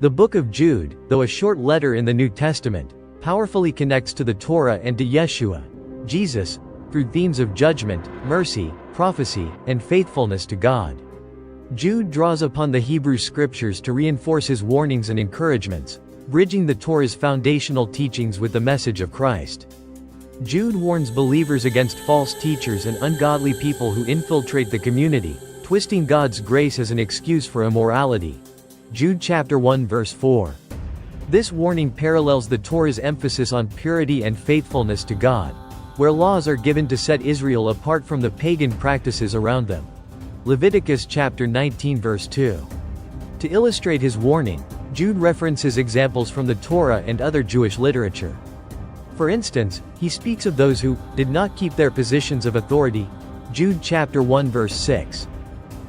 The book of Jude, though a short letter in the New Testament, powerfully connects to the Torah and to Yeshua, Jesus, through themes of judgment, mercy, prophecy, and faithfulness to God. Jude draws upon the Hebrew Scriptures to reinforce his warnings and encouragements, bridging the Torah's foundational teachings with the message of Christ. Jude warns believers against false teachers and ungodly people who infiltrate the community, twisting God's grace as an excuse for immorality. Jude chapter 1 verse 4. This warning parallels the Torah's emphasis on purity and faithfulness to God, where laws are given to set Israel apart from the pagan practices around them. Leviticus chapter 19 verse 2. To illustrate his warning, Jude references examples from the Torah and other Jewish literature. For instance, he speaks of those who did not keep their positions of authority, Jude chapter 1 verse 6,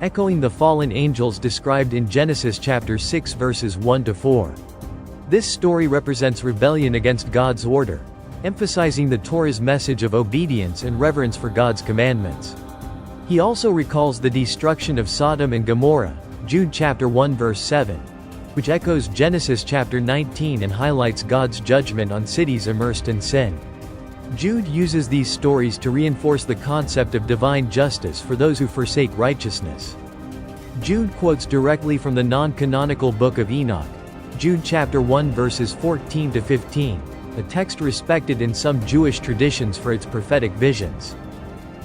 echoing the fallen angels described in Genesis chapter 6 verses 1 to 4. This story represents rebellion against God's order, emphasizing the Torah's message of obedience and reverence for God's commandments. He also recalls the destruction of Sodom and Gomorrah, Jude chapter 1 verse 7, which echoes Genesis chapter 19 and highlights God's judgment on cities immersed in sin. Jude uses these stories to reinforce the concept of divine justice for those who forsake righteousness. Jude quotes directly from the non-canonical book of Enoch, Jude chapter 1 verses 14 to 15, a text respected in some Jewish traditions for its prophetic visions.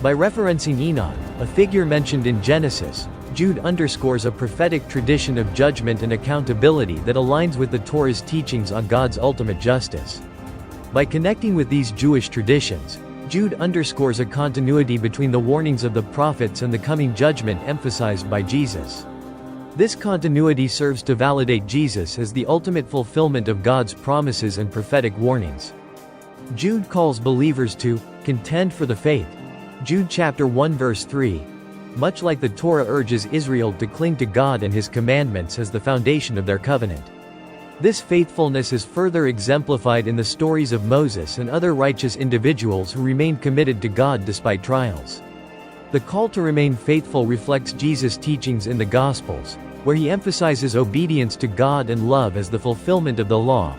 By referencing Enoch, a figure mentioned in Genesis, Jude underscores a prophetic tradition of judgment and accountability that aligns with the Torah's teachings on God's ultimate justice. By connecting with these Jewish traditions, Jude underscores a continuity between the warnings of the prophets and the coming judgment emphasized by Jesus. This continuity serves to validate Jesus as the ultimate fulfillment of God's promises and prophetic warnings. Jude calls believers to contend for the faith, Jude chapter 1 verse 3, much like the Torah urges Israel to cling to God and His commandments as the foundation of their covenant. This faithfulness is further exemplified in the stories of Moses and other righteous individuals who remained committed to God despite trials. The call to remain faithful reflects Jesus' teachings in the Gospels, where he emphasizes obedience to God and love as the fulfillment of the law.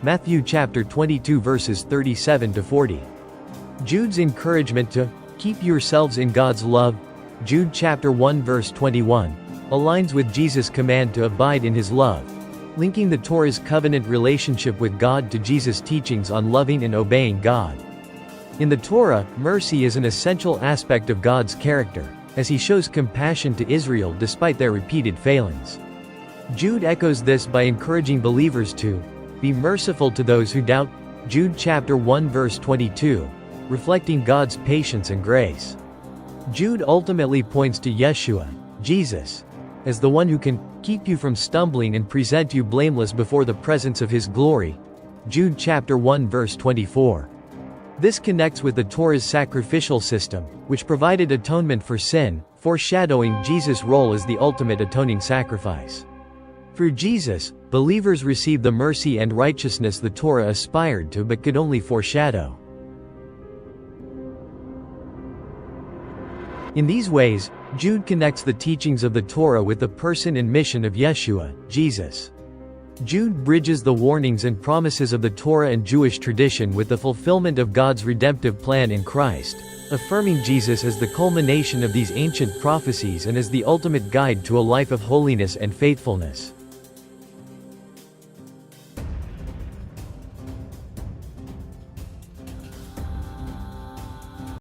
Matthew chapter 22 verses 37 to 40. Jude's encouragement to keep yourselves in God's love, Jude chapter 1 verse 21, aligns with Jesus' command to abide in his love, linking the Torah's covenant relationship with God to Jesus' teachings on loving and obeying God. In the Torah, mercy is an essential aspect of God's character, as he shows compassion to Israel despite their repeated failings. Jude echoes this by encouraging believers to be merciful to those who doubt, Jude chapter 1 verse 22, reflecting God's patience and grace. Jude ultimately points to Yeshua, Jesus, as the one who can keep you from stumbling and present you blameless before the presence of his glory, Jude chapter 1 verse 24. This connects with the Torah's sacrificial system, which provided atonement for sin, foreshadowing Jesus' role as the ultimate atoning sacrifice. Through Jesus, believers receive the mercy and righteousness the Torah aspired to but could only foreshadow. In these ways, Jude connects the teachings of the Torah with the person and mission of Yeshua, Jesus. Jude bridges the warnings and promises of the Torah and Jewish tradition with the fulfillment of God's redemptive plan in Christ, affirming Jesus as the culmination of these ancient prophecies and as the ultimate guide to a life of holiness and faithfulness.